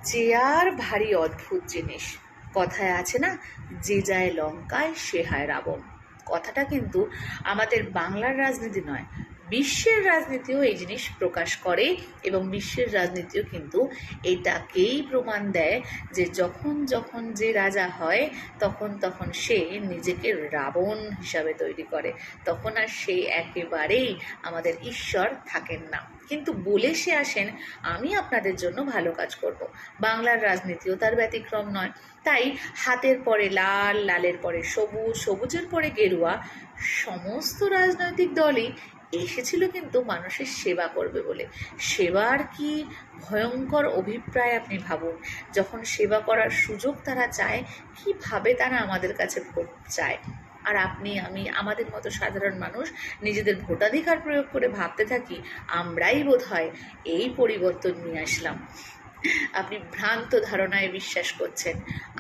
Chair ভারী অদ্ভুত জিনিস। কথায় আছে না, যে যায় লঙ্কায় সে হয় রাবণ। কথাটা কিন্তু আমাদের বাংলার রাজনীতি নয়, বিশ্বের রাজনীতিও এই জিনিস প্রকাশ করে, এবং বিশ্বের রাজনীতিও কিন্তু এটাকেই প্রমাণ দেয় যে যখন যখন যে রাজা হয় তখন তখন সে নিজেকে রাবণ হিসাবে তৈরি করে। তখন আর সে একেবারেই আমাদের ঈশ্বর থাকেন না, কিন্তু বলে সে আসেন আমি আপনাদের জন্য ভালো কাজ করব। বাংলার রাজনীতিও তার ব্যতিক্রম নয়। তাই হাতের পরে লাল, লালের পরে সবুজ, সবুজের পরে গেরুয়া, সমস্ত রাজনৈতিক দলই এসেছিল কিন্তু মানুষের সেবা করবে বলে। সেবার কি ভয়ঙ্কর অভিপ্রায় আপনি ভাবুন। যখন সেবা করার সুযোগ তারা চায়, কিভাবে তারা আমাদের কাছে ভোট চায়। আর আপনি আমি আমাদের মতো সাধারণ মানুষ নিজেদের ভোটাধিকার প্রয়োগ করে ভাবতে থাকি আমরাই বোধহয় এই পরিবর্তন নিয়ে আসলাম। আপনি ভ্রান্ত ধারণায় বিশ্বাস করছেন।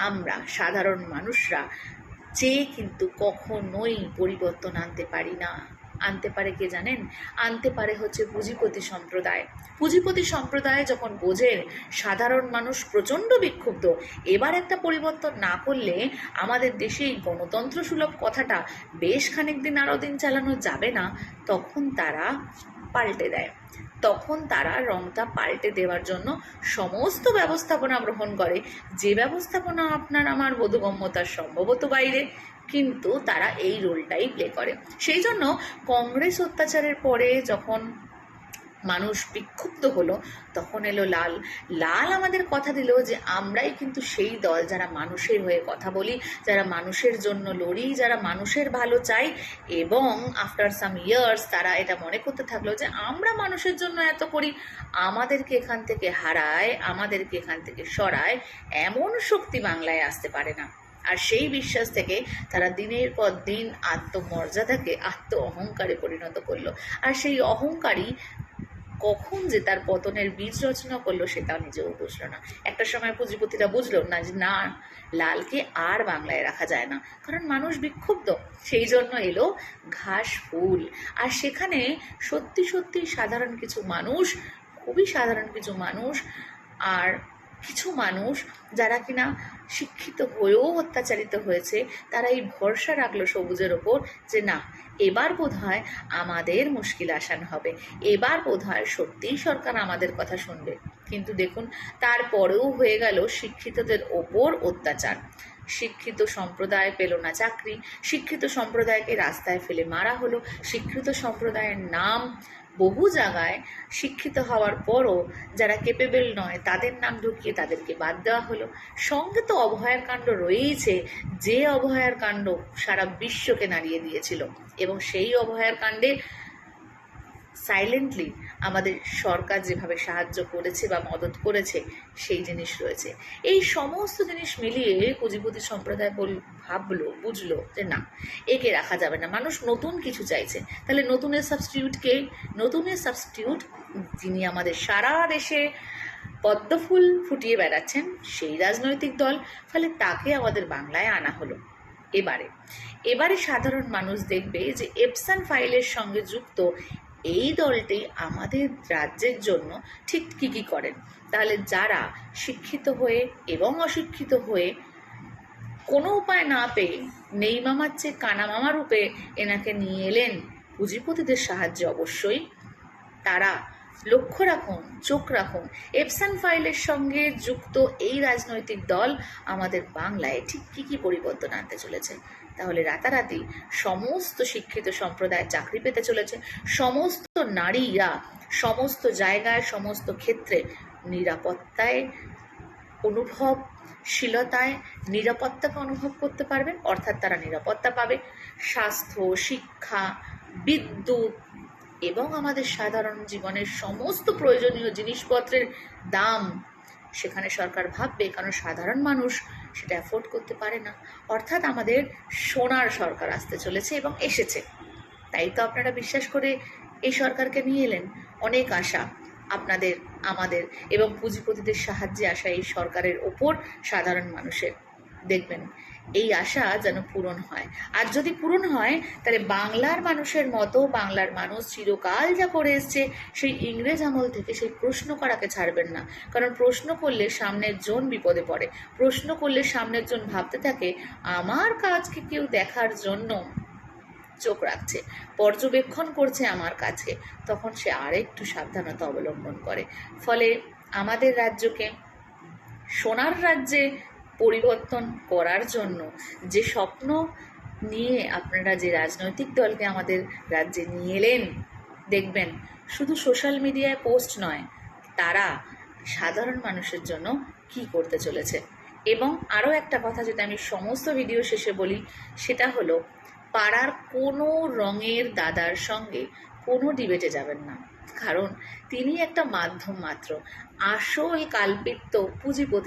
আমরা সাধারণ মানুষরা চেয়ে কিন্তু কখনোই পরিবর্তন আনতে পারি না। আনতে পারে কে জানেন? আনতে পারে হচ্ছে পুঁজিপতি সম্প্রদায়। পুঁজিপতি সম্প্রদায় যখন বোঝেন সাধারণ মানুষ প্রচণ্ড বিক্ষুব্ধ, এবার একটা পরিবর্তন না করলে আমাদের দেশে এই গণতন্ত্র সুলভ কথাটা বেশ খানিক দিন আরও দিন চালানো যাবে না, তখন তারা পাল্টে দেয়। তখন তারা রংটা পাল্টে দেওয়ার জন্য সমস্ত ব্যবস্থাপনা গ্রহণ করে, যে ব্যবস্থাপনা আপনার আমার বোধগম্যতার সম্ভবত বাইরে, কিন্তু তারা এই রোলটাই প্লে করে। সেই জন্য কংগ্রেস অত্যাচারের পরে যখন মানুষ বিক্ষুব্ধ হলো, তখন এলো লাল। লাল আমাদের কথা দিল যে আমরাই কিন্তু সেই দল যারা মানুষের হয়ে কথা বলি, যারা মানুষের জন্য লড়ি, যারা মানুষের ভালো চাই। এবং আফটার সাম ইয়ার্স তারা এটা মনে করতে থাকলো যে আমরা মানুষের জন্য এত করি, আমাদেরকে এখান থেকে হারায়, আমাদেরকে এখান থেকে সরায় এমন শক্তি বাংলায় আসতে পারে না। আর সেই বিশ্বাস থেকে তারা দিনের পর দিন আত্মমর্যাদাকে আত্ম অহংকারে পরিণত করলো। আর সেই অহংকারী কখন যে তার পতনের বীজ রচনা করলো সেটাও নিজেও বুঝলো না। একটা সময় পুঁজিপতিরা বুঝলো না যে না, লালকে আর বাংলায় রাখা যায় না, কারণ মানুষ বিক্ষুব্ধ। সেই জন্য এলো ঘাস ফুল। আর সেখানে সত্যি সত্যি সাধারণ কিছু মানুষ, খুবই সাধারণ কিছু মানুষ, আর কিছু মানুষ যারা কিনা শিক্ষিত হয়েও অত্যাচারিত হয়েছে, তারা এই ভরসা রাখলো সবুজের ওপর যে না, এবার বোধহয় আমাদের মুশকিল আসান হবে, এবার বোধহয় সত্যিই সরকার আমাদের কথা শুনবে। কিন্তু দেখুন, তারপরেও হয়ে গেল শিক্ষিতদের ওপর অত্যাচার। শিক্ষিত সম্প্রদায় পেল না চাকরি, শিক্ষিত সম্প্রদায়কে রাস্তায় ফেলে মারা হলো, শিক্ষিত সম্প্রদায়ের নাম বহু জায়গায় শিক্ষিত হওয়ার পরও যারা কেপেবল নয় তাদের নাম ঢুকিয়ে তাদেরকে বাদ দেওয়া হলো। সঙ্গে তো অভয়ার কাণ্ড রয়েইছে, যে অভয়ার কাণ্ড সারা বিশ্বকে নাড়িয়ে দিয়েছিল, এবং সেই অভয়ার কাণ্ডে সাইলেন্টলি আমাদের সরকার যেভাবে সাহায্য করেছে বা মদত করেছে সেই জিনিস রয়েছে। এই সমস্ত জিনিস মিলিয়ে পুঁজিপতি সম্প্রদায় বুঝলো যে না, একে রাখা যাবে না। মানুষ নতুন কিছু চাইছে। তাহলে নতুনের সাবস্টিটিউটকে, নতুনের সাবস্টিটিউট যিনি আমাদের সারা দেশে পদ্মফুল ফুটিয়ে বেড়াচ্ছেন সেই রাজনৈতিক দল, ফলে তাকে আমাদের বাংলায় আনা হলো। এবারে সাধারণ মানুষ দেখবে যে এপসন ফাইলের সঙ্গে যুক্ত এই দলটি আমাদের রাজ্যের জন্য ঠিক কী কী করেন। তাহলে যারা শিক্ষিত হয়ে এবং অশিক্ষিত হয়ে কোনো উপায় না পেয়ে নেই মামার চেয়ে কানা মামা রূপে এনাকে নিয়ে এলেন পুঁজিপতিদের সাহায্যে, অবশ্যই তারা লক্ষ্য রাখুন, চোখ রাখুন, এপসন ফাইলের সঙ্গে যুক্ত এই রাজনৈতিক দল আমাদের বাংলায় ঠিক কী কী পরিবর্তন আনতে চলেছে। তাহলে রাতারাতি সমস্ত শিক্ষিত সম্প্রদায় চাকরি পেতে চলেছে, সমস্ত নারীরা সমস্ত জায়গায় সমস্ত ক্ষেত্রে নিরাপত্তায় অনুভবশীলতায় নিরাপত্তাকে অনুভব করতে পারবেন, অর্থাৎ তারা নিরাপত্তা পাবে। স্বাস্থ্য, শিক্ষা, বিদ্যুৎ এবং আমাদের সাধারণ জীবনের সমস্ত প্রয়োজনীয় জিনিসপত্রের দাম সেখানে সরকার ভাববে, কারণ সাধারণ মানুষ সেটা অ্যাফোর্ড করতে পারে না। অর্থাৎ আমাদের সোনার সরকার আসতে চলেছে এবং এসেছে। তাই তো আপনারা বিশ্বাস করে এই সরকারকে নিয়ে এলেন। অনেক আশা আপনাদের, আমাদের এবং পুঁজিপতিদের সাহায্যে আসা এই সরকারের ওপর সাধারণ মানুষের। দেখবেন এই আশা যেন পূরণ হয়। আর যদি পূরণ হয় তাহলে বাংলার মানুষের মতো বাংলার মানুষ চিরকাল যা করে এসছে সেই ইংরেজ আমল থেকে সেই প্রশ্ন করাকে ছাড়বেন না। কারণ প্রশ্ন করলে সামনের জন বিপদে পড়ে, প্রশ্ন করলে সামনের জন ভাবতে থাকে আমার কাজকে কেউ দেখার জন্য চোখ রাখছে, পর্যবেক্ষণ করছে আমার কাছে, তখন সে আরেকটু সাবধানতা অবলম্বন করে। ফলে আমাদের রাজ্যকে সোনার রাজ্যে পরিবর্তন করার জন্য যে স্বপ্ন নিয়ে আপনারা যে রাজনৈতিক দলকে আমাদের রাজ্যে নিয়ে এলেন, দেখবেন শুধু সোশ্যাল মিডিয়ায় পোস্ট নয়, তারা সাধারণ মানুষের জন্য কি করতে চলেছে। এবং আরও একটা কথা যেটা আমি সমস্ত ভিডিও শেষে বলি, সেটা হলো পাড়ার কোনো রঙের দাদার সঙ্গে কোনো ডিবেটে যাবেন না, কারণ তিনি একটা মাধ্যম মাত্র। আসল কালপিত পুঁজিপতি